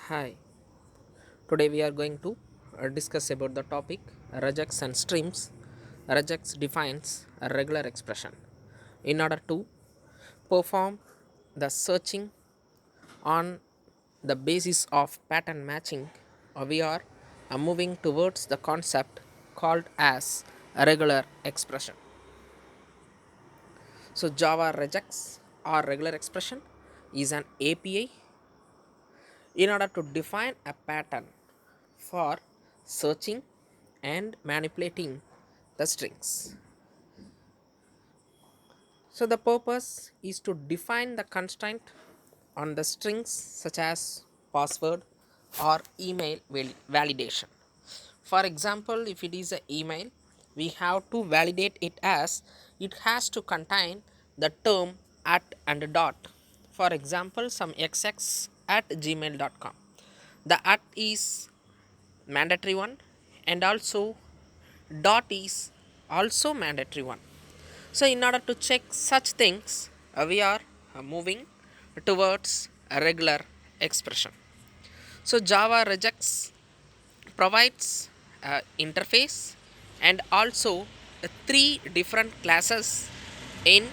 Hi, today we are going to discuss about the topic regex and streams. Regex defines a regular expression. In order to perform the searching on the basis of pattern matching, we are moving towards the concept called as a regular expression. So Java regex or regular expression is an API in order to define a pattern for searching and manipulating the strings. So, the purpose is to define the constraint on the strings such as password or email validation. For example, if it is an email, we have to validate it as it has to contain the term at and dot. For example, some xx at gmail.com. The at is mandatory one, and also dot is also mandatory one. So in order to check such things, we are moving towards a regular expression. So Java regex provides interface and also three different classes in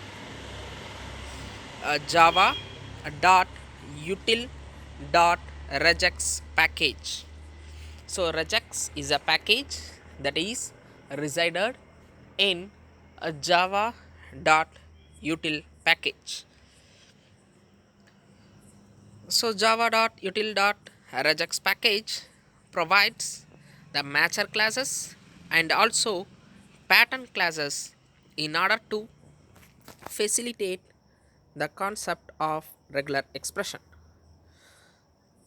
Java dot util dot regex package. So regex is a package that is resided in a Java dot util package. So Java dot util dot regex package provides the matcher classes and also pattern classes in order to facilitate the concept of regular expression.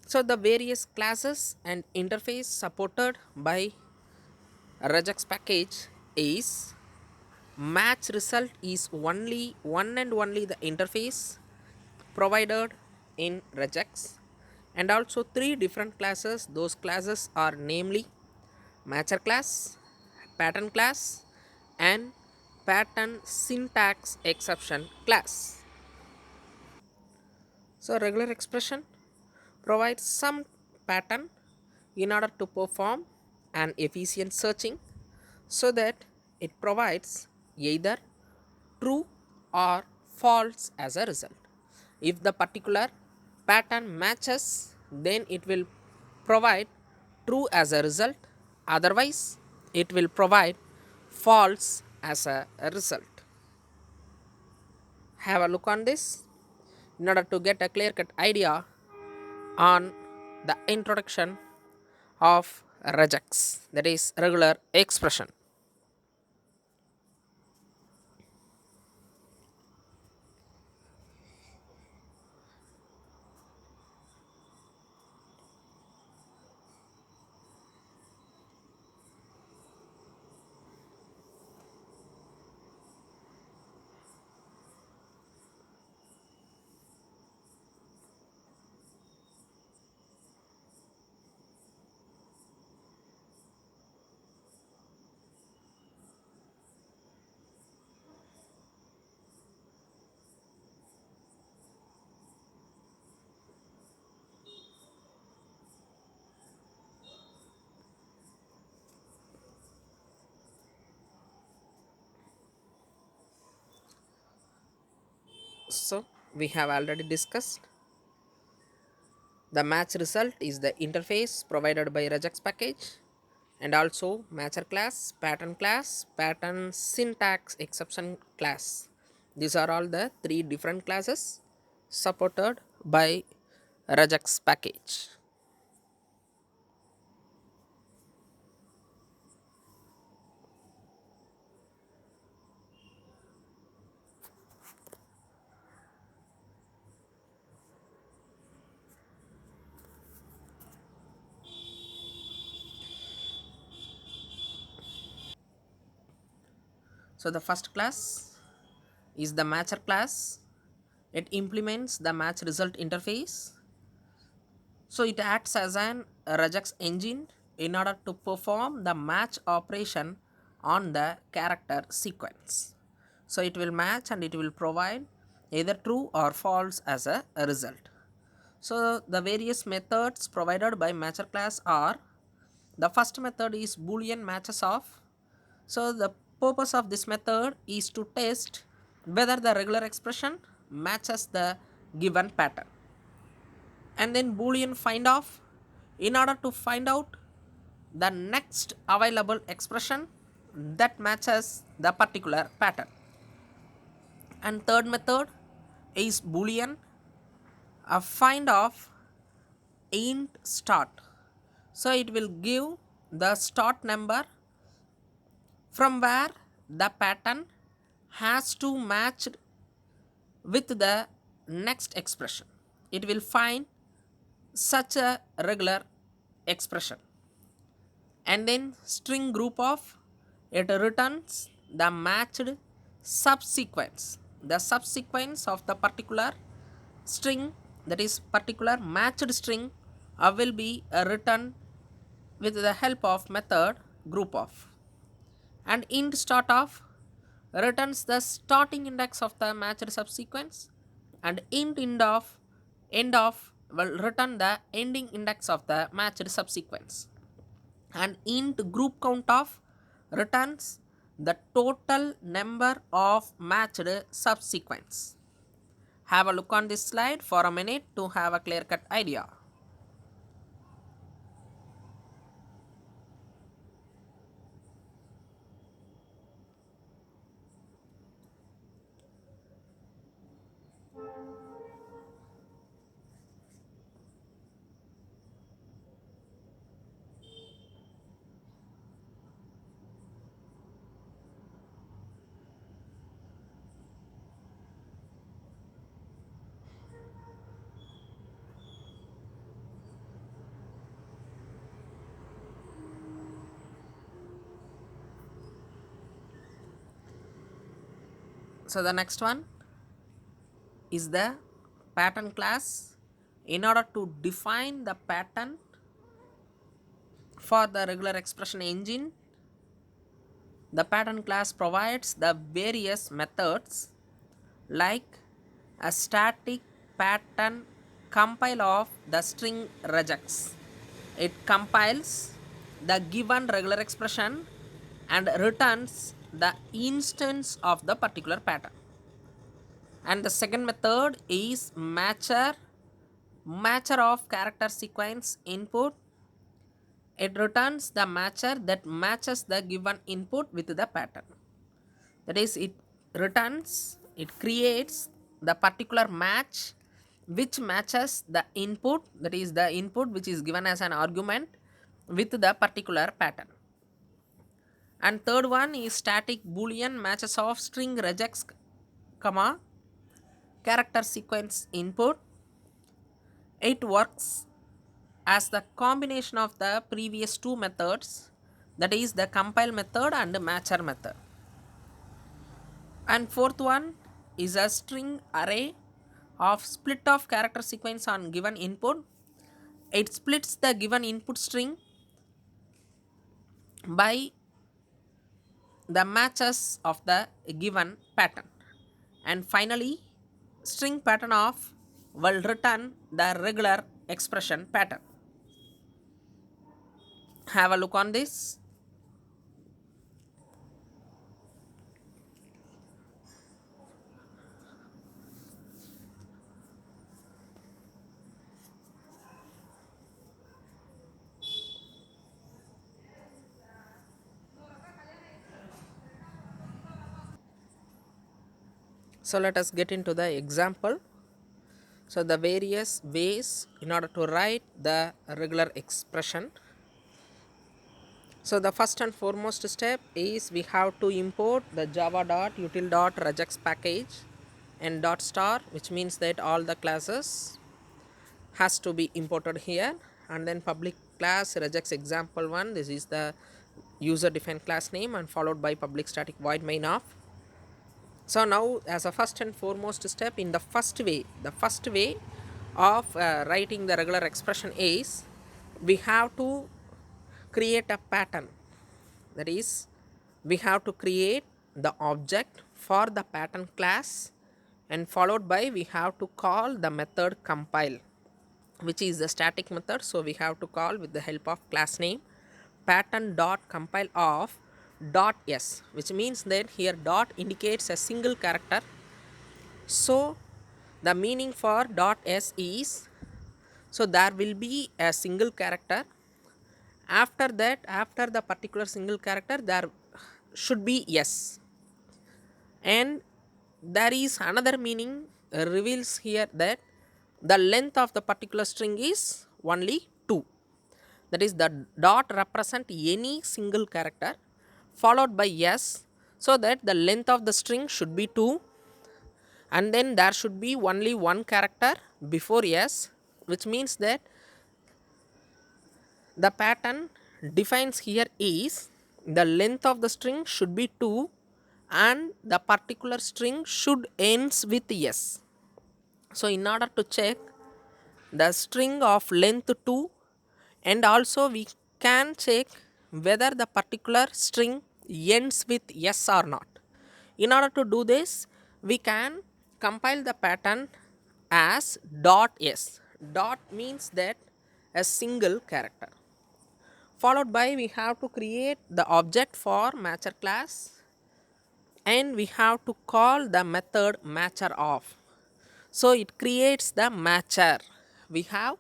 So the various classes and interface supported by regex package is match result is only one and only the interface provided in regex, and also three different classes. Those classes are namely matcher class, pattern class, and pattern syntax exception class. So regular expression provides some pattern in order to perform an efficient searching, so that it provides either true or false as a result. If the particular pattern matches, then it will provide true as a result, otherwise it will provide false as a result. Have a look on this in order to get a clear cut idea on the introduction of regex, that is regular expression. So we have already discussed the match result is the interface provided by regex package, and also matcher class, pattern syntax exception class. These are all the three different classes supported by regex package. So the first class is the matcher class. It implements the match result interface. So it acts as an regex engine in order to perform the match operation on the character sequence. So it will match and it will provide either true or false as a result. So the various methods provided by matcher class are, the first method is Boolean matches of. So the purpose of this method is to test whether the regular expression matches the given pattern. And then Boolean find of, in order to find out the next available expression that matches the particular pattern. And third method is Boolean find of int start. So it will give the start number from where the pattern has to match with the next expression. It will find such a regular expression. And then string group of, it returns the matched subsequence. The subsequence of the particular string, that is particular matched string, will be returned with the help of method group of. And int start of returns the starting index of the matched subsequence, and int end of will return the ending index of the matched subsequence, and int group count of returns the total number of matched subsequence. Have a look on this slide for a minute to have a clear cut idea. So the next one is the pattern class. In order to define the pattern for the regular expression engine, the pattern class provides the various methods like a static pattern compile of the string regex. It compiles the given regular expression and returns the instance of the particular pattern. And the second method is matcher of character sequence input. It returns the matcher that matches the given input with the pattern. That is, it creates the particular match which matches the input, that is the input which is given as an argument, with the particular pattern. And third one is static Boolean matches of string regex comma character sequence input. It works as the combination of the previous two methods, that is the compile method and matcher method. And fourth one is a string array of split of character sequence on given input. It splits the given input string by the matches of the given pattern. And finally, string pattern of will return the regular expression pattern. Have a look on this. So let us get into the example. So the various ways in order to write the regular expression. So the first and foremost step is we have to import the java.util.regex package and dot star, which means that all the classes has to be imported here, and then public class regex example1, this is the user defined class name, and followed by public static void main of. So now as a first and foremost step, in the first way of writing the regular expression is we have to create a pattern. That is, we have to create the object for the pattern class, and followed by we have to call the method compile. which is the static method. So we have to call with the help of class name pattern dot compile of dot s, which means that here dot indicates a single character. So the meaning for dot s is, so there will be a single character. After that, after the particular single character, there should be yes. And there is another meaning reveals here that the length of the particular string is only 2. That is, the dot represent any single character followed by s, so that the length of the string should be 2, and then there should be only one character before s, which means that the pattern defines here is the length of the string should be 2 and the particular string should ends with s. So in order to check the string of length 2, and also we can check whether the particular string ends with s or not. In order to do this, we can compile the pattern as dot s. Dot means that a single character, followed by we have to create the object for matcher class, and we have to call the method matcher of. So it creates the matcher. We have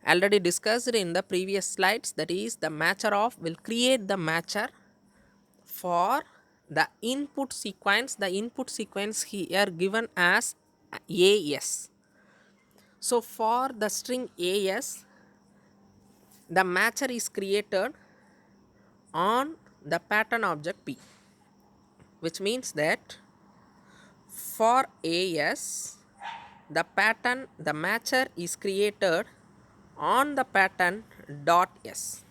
already discussed in the previous slides, that is the matcher of will create the matcher for the input sequence. The input sequence here given as as. So for the string as, the matcher is created on the pattern object p, which means that for as, the pattern, the matcher is created on the pattern dot s.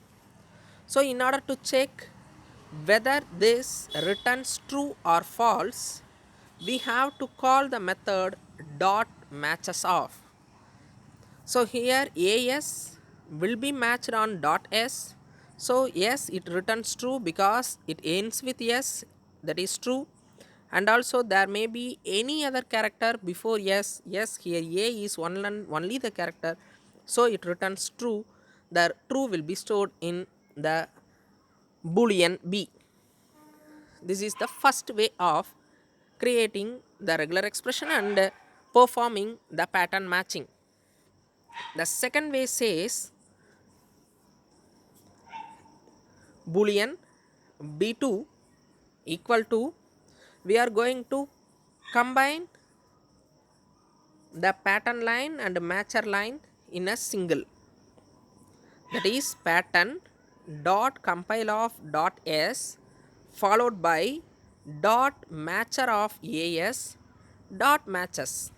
So in order to check whether this returns true or false, we have to call the method dot matches of. So here as will be matched on dot s. So yes, it returns true because it ends with s, that is true. And also there may be any other character before s. Yes, here a is only the character, so it returns true. The true will be stored in the boolean b. This is the first way of creating the regular expression and performing the pattern matching. The second way says boolean b2 equal to, we are going to combine the pattern line and matcher line in a single, that is pattern dot compile of dot s followed by dot matcher of as dot matches.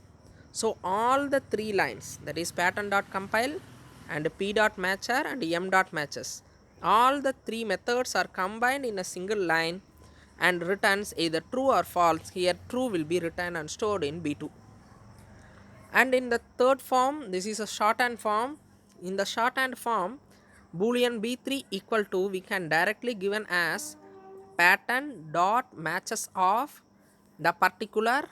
So all the three lines, that is pattern dot compile and p dot matcher and m dot matches, all the three methods are combined in a single line and returns either true or false. Here true will be returned and stored in b2. And in the third form, this is a shorthand form. In the shorthand form, boolean b3 equal to, we can directly given as pattern dot matches of the particular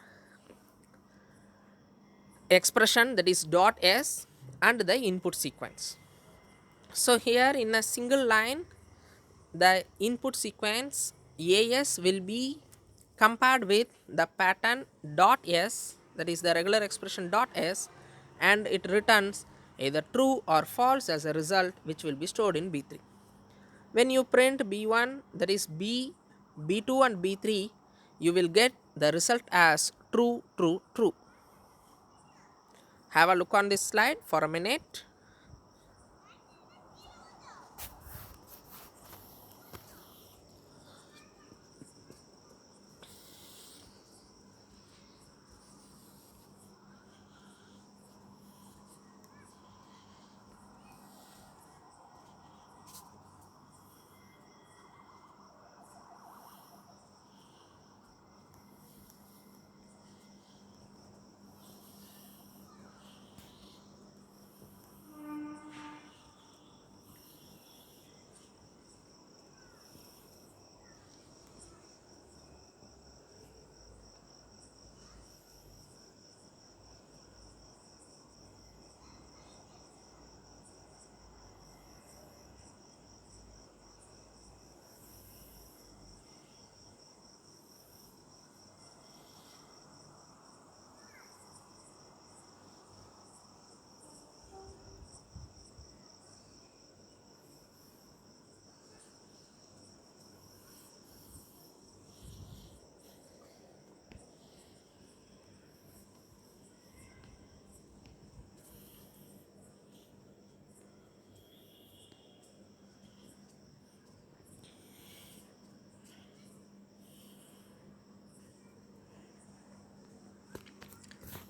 expression, that is dot s, and the input sequence. So here in a single line, the input sequence as will be compared with the pattern dot s, that is the regular expression dot s, and it returns either true or false as a result, which will be stored in b3. When you print b1, that is b2 and b3, you will get the result as true, true, true. Have a look on this slide for a minute.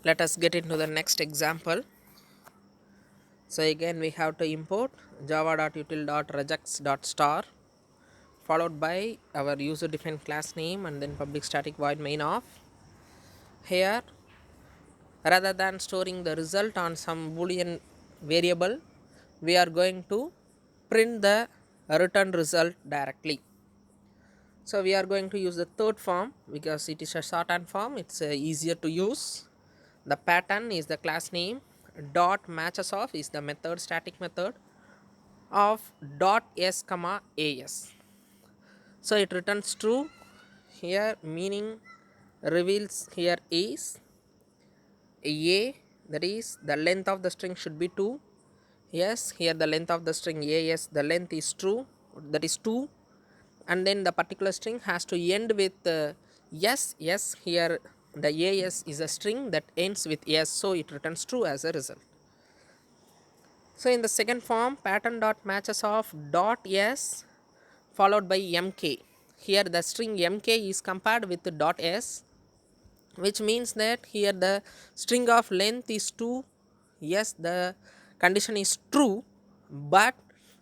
Let us get into the next example. So again we have to import java.util.regex.star followed by our user defined class name and then public static void main of. Here, rather than storing the result on some boolean variable, we are going to print the return result directly. So we are going to use the third form because it is a shorthand form, it's easier to use. The pattern is the class name, dot matches of is the method, static method of dot s comma as. So it returns true here, meaning reveals here is a, that is the length of the string should be 2. Yes, here the length of the string as, the length is true, that is 2, and then the particular string has to end with yes. Yes, here the as is a string that ends with yes, so it returns true as a result. So in the second form, pattern dot matches of dot s followed by mk. Here the string mk is compared with the dot s, which means that here the string of length is 2. Yes, the condition is true, but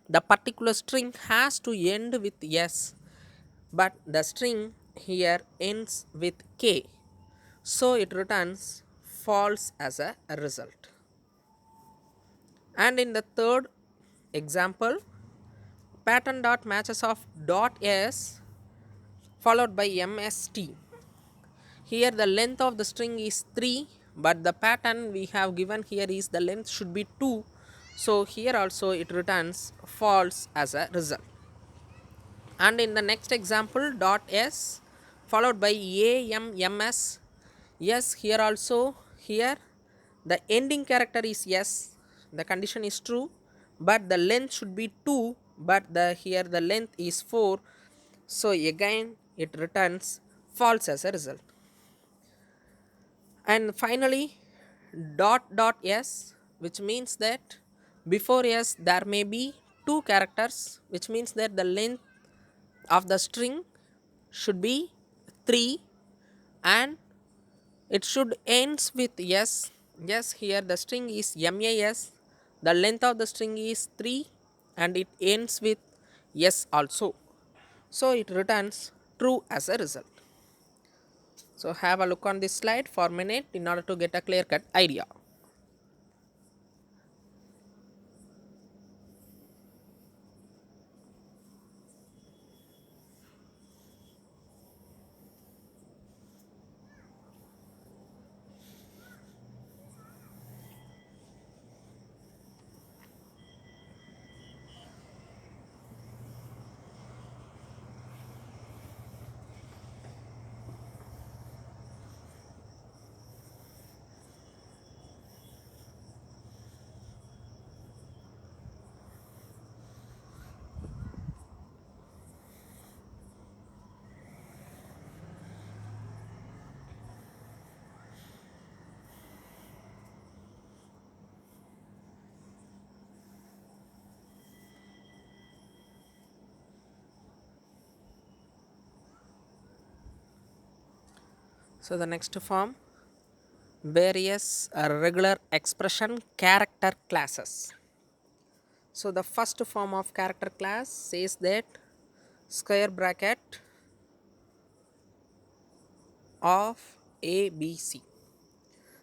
the particular string has to end with s, but the string here ends with k, so it returns false as a result. And in the third example, pattern dot matches of dot s followed by mst. Here the length of the string is 3, but the pattern we have given here is the length should be 2, so here also it returns false as a result. And in the next example, dot s followed by ams. Yes, here also, here the ending character is yes, the condition is true, but the length should be 2, but the here the length is 4, so again it returns false as a result. And finally, dot s, which means that before s there may be 2 characters, which means that the length of the string should be 3 and it should ends with yes. Yes, here the string is mas, the length of the string is 3 and it ends with yes also, so it returns true as a result. So have a look on this slide for a minute in order to get a clear cut idea. So the next form, various regular expression character classes. So the first form of character class says that square bracket of ABC,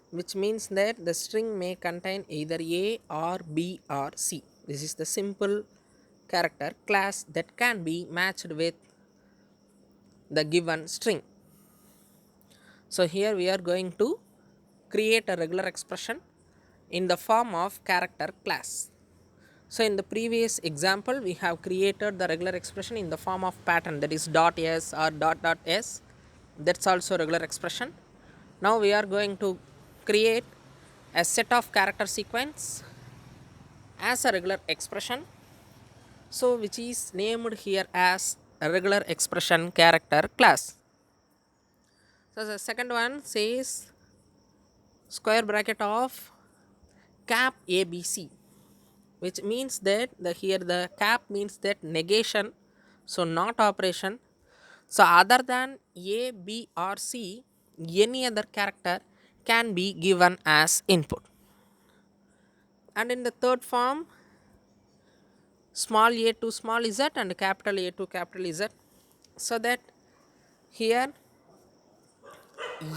which means that the string may contain either A or B or C. This is the simple character class that can be matched with the given string. So here we are going to create a regular expression in the form of character class. So in the previous example we have created the regular expression in the form of pattern, that is dot s or dot s, that's also regular expression. Now we are going to create a set of character sequence as a regular expression, so which is named here as a regular expression character class. So the second one says square bracket of cap ABC, which means that the here the cap means that negation, so not operation. So other than A, B or C, any other character can be given as input. And in the third form, small a to small z and capital A to capital Z, so that here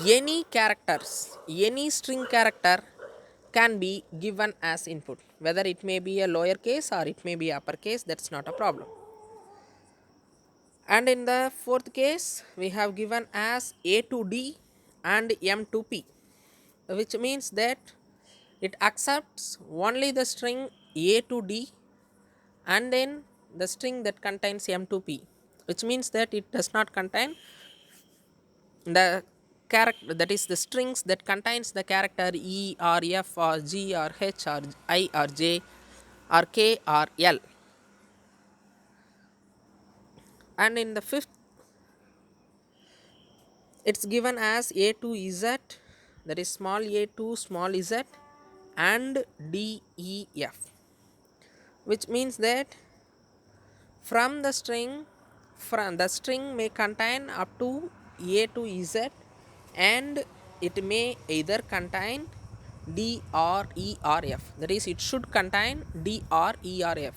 any characters, any string character can be given as input, whether it may be a lower case or it may be uppercase, that's not a problem. And in the fourth case, we have given as A to D and M to P, which means that it accepts only the string A to D and then the string that contains M to P, which means that it does not contain the character, that is the strings that contains the character E or F or G or H or I or J or K or L. And in the fifth, it's given as A to Z, that is small a to small z and D E F, which means that from the string may contain up to A to Z, and it may either contain D or E or F, that is it should contain D or E or F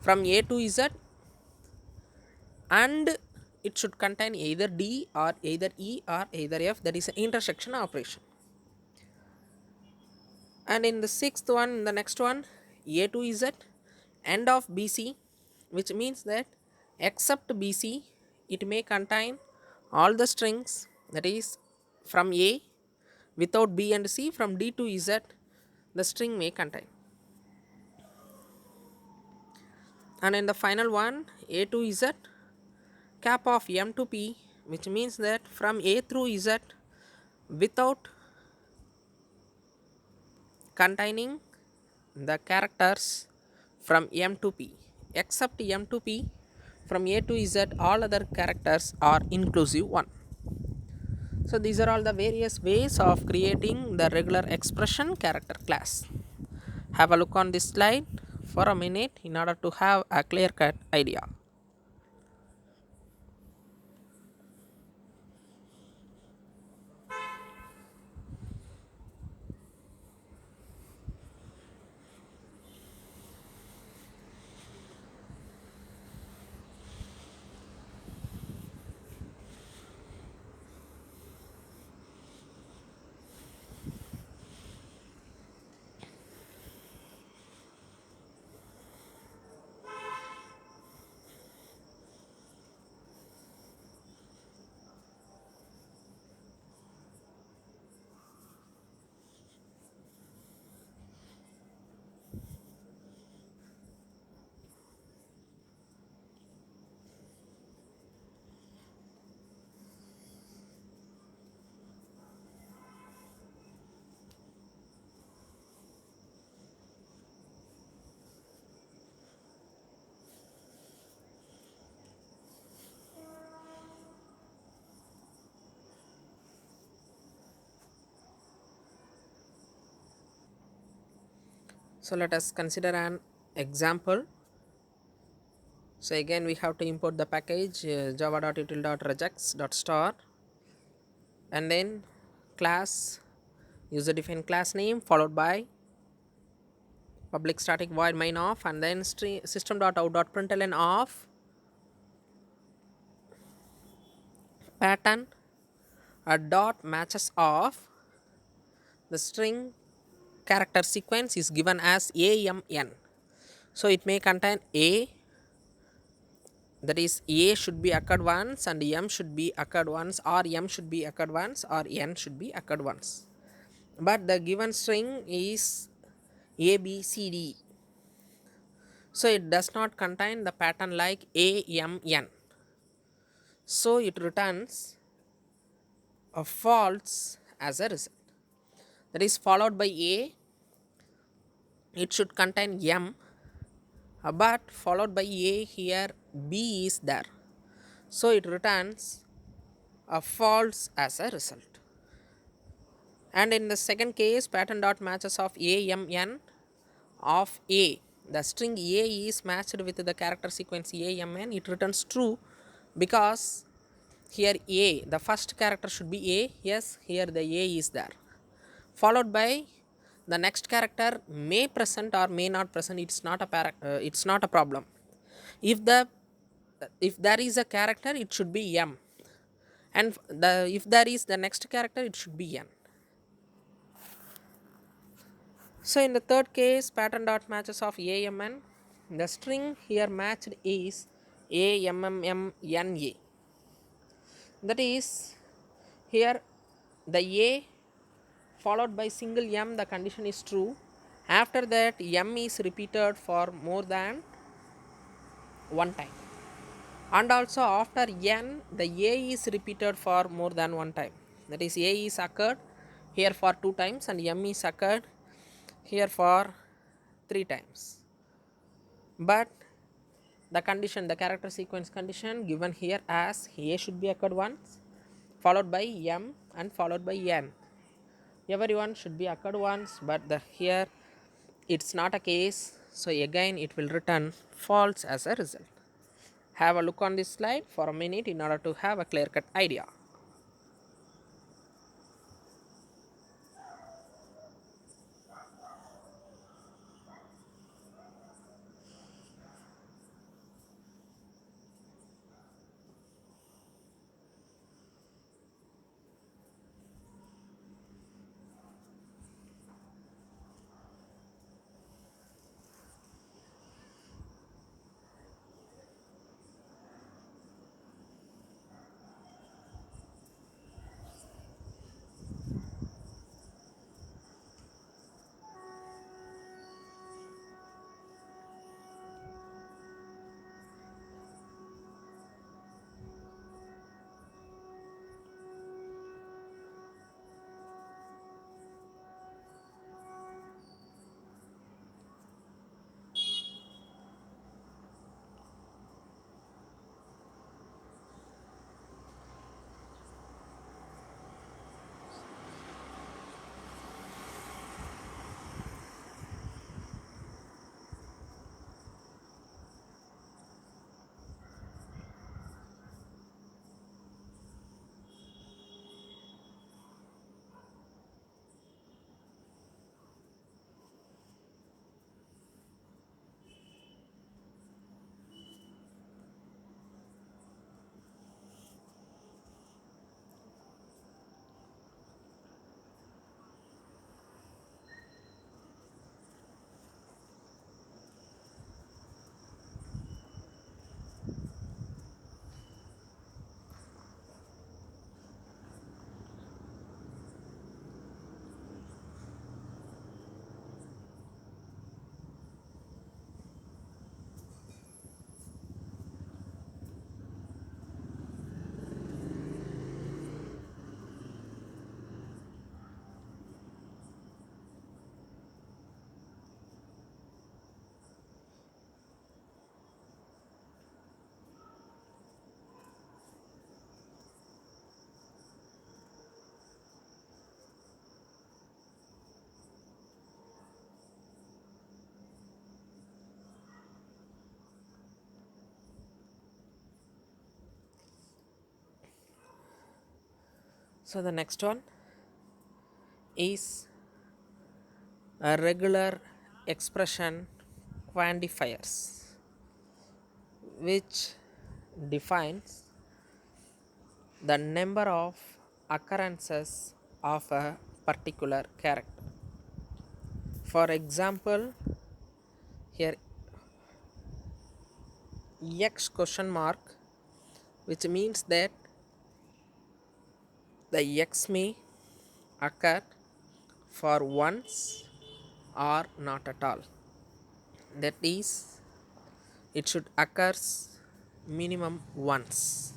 from A to Z, and it should contain either D or either E or either F, that is an intersection operation. And in the sixth one, the next one, A to Z end of BC, which means that except BC it may contain all the strings, that is from A without B and C, from D to Z the string may contain. And in the final one, A to Z cap of M to P, which means that from A through Z without containing the characters from M to P, except M to P, from A to Z all other characters are inclusive one. So these are all the various ways of creating the regular expression character class. Have a look on this slide for a minute in order to have a clear cut idea. So let us consider an example. So again we have to import the package java.util.regex.star, and then class, user defined class name followed by public static void main of, and then system.out.println of pattern a dot matches of the string character sequence is given as AMN. So it may contain A, that is A should be occurred once and M should be occurred once, or M should be occurred once, or N should be occurred once. But the given string is A, B, C, D. So it does not contain the pattern like AMN. So it returns a false as a result. That is followed by A, it should contain M, but followed by A here B is there. So it returns a false as a result. And in the second case, pattern dot matches of AMN of A, the string A is matched with the character sequence AMN, it returns true because here A, the first character should be A, yes, here the A is there. followed by the next character may present or may not present. It's not a problem. If the if there is a character, it should be m, and if there is the next character, it should be n. So in the third case, pattern dot matches of AMN, the string here matched is AMMMNA. That is, here the A followed by single M, the condition is true. After that, M is repeated for more than one time. And also after N, the A is repeated for more than one time. That is, A is occurred here for 2 times and M is occurred here for 3 times. But the condition, the character sequence condition given here as A should be occurred once, followed by M and followed by N. Everyone should be occurred once, but here it's not a case, so again it will return false as a result. Have a look on this slide for a minute in order to have a clear cut idea. So the next one is a regular expression quantifiers, which defines the number of occurrences of a particular character. For example, here x question mark, which means that the x may occur for once or not at all. That is, it should occurs minimum once.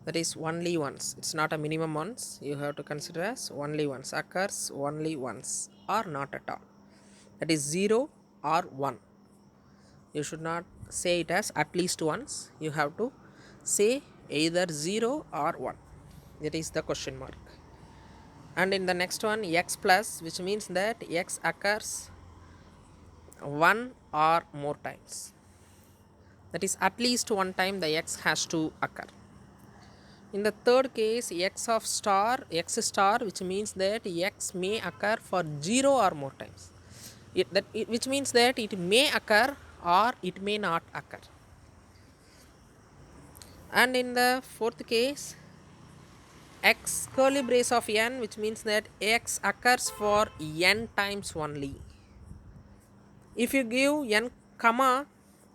That is only once. It's not a minimum once. You have to consider as only once. Occurs only once or not at all. That is 0 or 1. You should not say it as at least once. You have to say either 0 or 1. That is the question mark. And in the next one, x plus, which means that x occurs 1 or more times. That is, at least one time the x has to occur. In the third case, x star, which means that x may occur for 0 or more times, which means that it may occur or it may not occur. And in the fourth case, x curly brace of n, which means that x occurs for n times only. If you give n comma,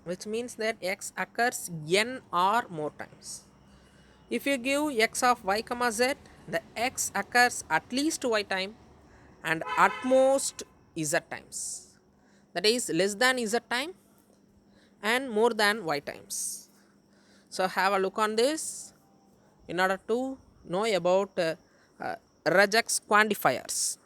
which means that x occurs n or more times. If you give x of y comma z, the x occurs at least y time and at most z times, that is less than z time and more than y times. So have a look on this in order to know about regex quantifiers.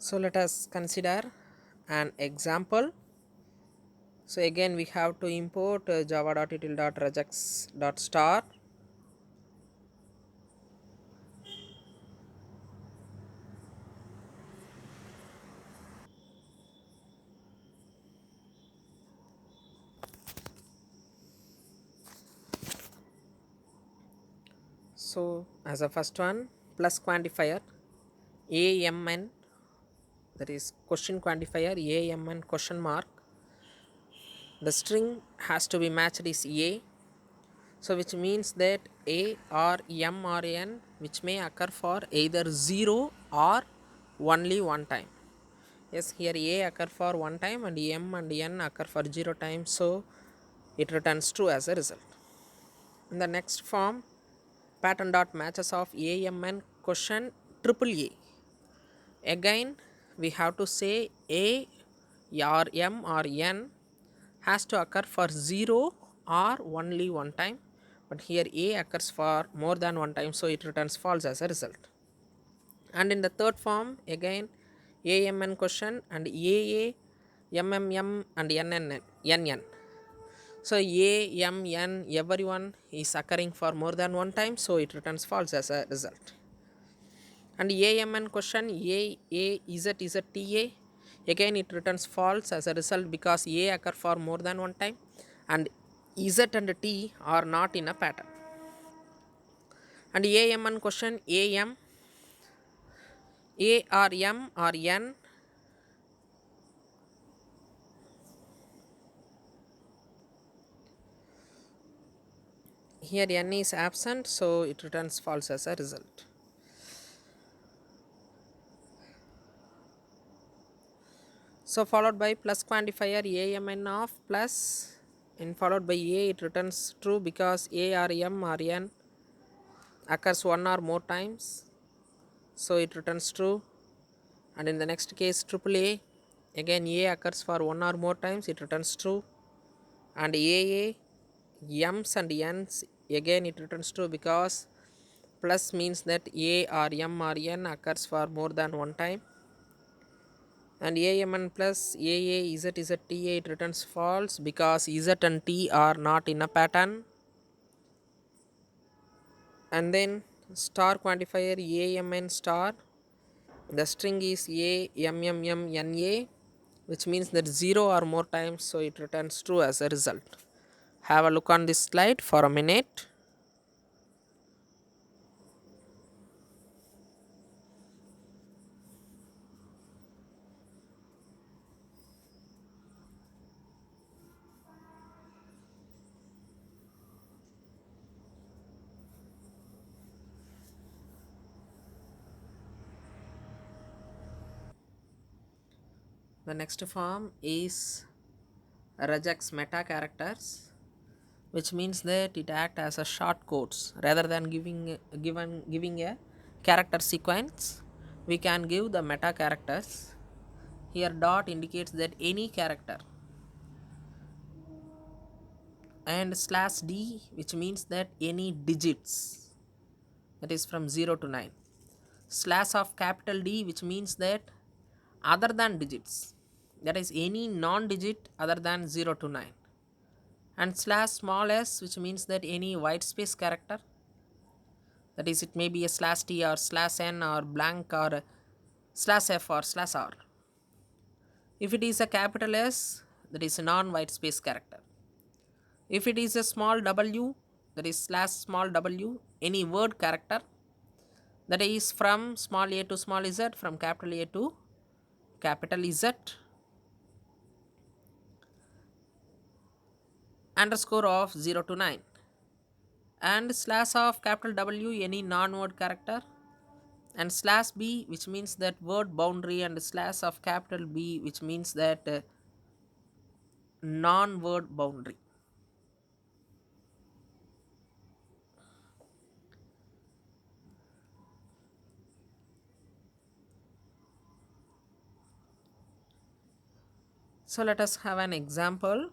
So let us consider an example. So again we have to import java.util.regex.star. So as a first one, plus quantifier amn, that is question quantifier amn question mark, the string has to be matched is a. So which means that a or m or n, which may occur for either 0 or only one time. Yes, here a occur for one time and m and n occur for 0 times, so it returns true as a result. In the next form, pattern dot matches of amn question triple a. Again we have to say a or m or n has to occur for 0 or only one time, but here a occurs for more than one time, so it returns false as a result. And in the third form, again amn question and aa mmm and nn. So a m n everyone is occurring for more than one time, so it returns false as a result. And amn question a again it returns false as a result because a occur for more than one time and z and t are not in a pattern. And amn question am a or m or n, here n is absent, so it returns false as a result. So followed by plus quantifier amn of plus, and followed by a, it returns true because a or m or n occurs one or more times, so it returns true. And in the next case triple a, again a occurs for one or more times, it returns true. And aa m's and n's, again it returns true because plus means that a or m or n occurs for more than one time. And amn plus aa z ta, it returns false because z and t are not in a pattern. And then star quantifier amn star, the string is a mmmna, which means that 0 or more times, so it returns true as a result. Have a look on this slide for a minute. The next form is regex meta characters, which means that it acts as a short codes rather than giving a character sequence. We can give the meta characters. Here dot indicates that any character, and slash d which means that any digits, that is from 0 to 9. Slash of capital D which means that other than digits, that is any non digit other than 0 to 9. And slash small s which means that any white space character, that is it may be a slash t or slash n or blank or slash f or slash r. If it is a capital S, that is a non white space character. If it is a small w, that is slash small w, any word character, that is from small a to small z, from capital A to capital Z, underscore of 0 to 9. And slash of capital W, any non-word character, and slash B which means that word boundary, and slash of capital B which means that non-word boundary. So let us have an example.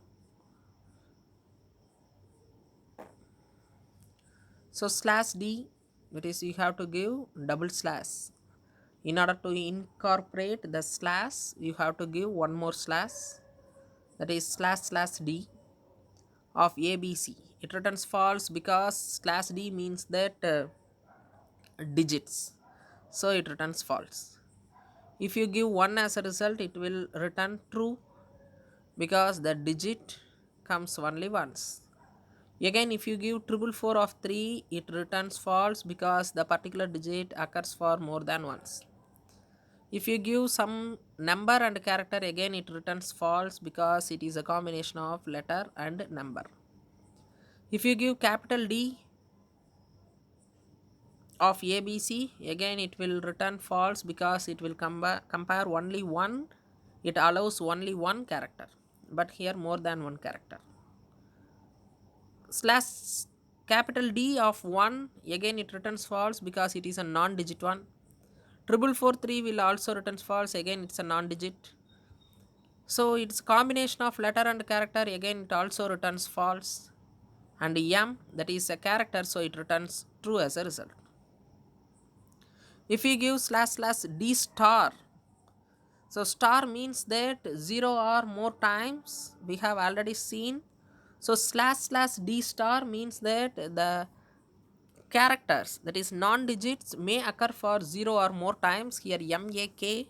So slash D, that is you have to give double slash. In order to incorporate the slash, you have to give one more slash, that is slash slash D of ABC. It returns false because slash D means that digits, so it returns false. If you give 1 as a result, it will return true because the digit comes only once. Again, if you give triple four of 3, it returns false because the particular digit occurs for more than once. If you give some number and character, again it returns false because it is a combination of letter and number. If you give capital D of ABC, again it will return false because it will compare only one, it allows only one character, but here more than one character. Slash capital D of 1, again it returns false because it is a non-digit one. Triple four 3 will also returns false, again it's a non-digit. So it's combination of letter and character, again it also returns false. And M, that is a character, so it returns true as a result. If we give slash slash D star, so star means that 0 or more times, we have already seen. So slash slash D star means that the characters, that is non digits, may occur for 0 or more times. Here M A K,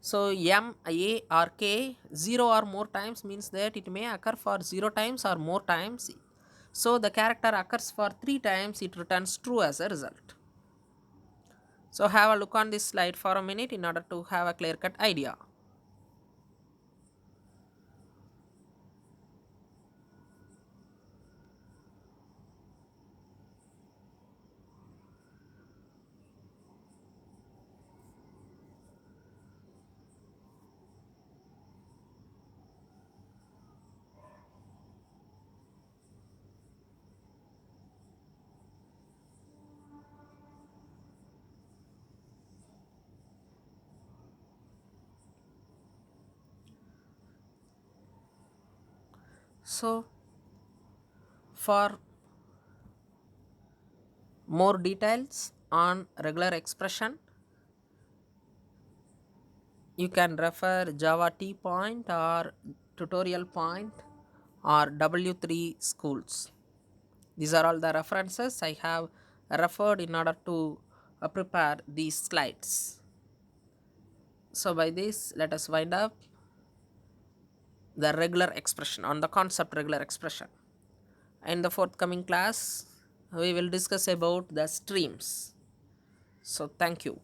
so M A or K, 0 or more times means that it may occur for 0 times or more times. So the character occurs for 3 times, it returns true as a result. So have a look on this slide for a minute in order to have a clear cut idea. So for more details on regular expression, you can refer Java T Point or Tutorial Point or W3 schools. These are all the references I have referred in order to prepare these slides. So by this, let us wind up the regular expression, on the concept regular expression. In the forthcoming class, we will discuss about the streams. So thank you.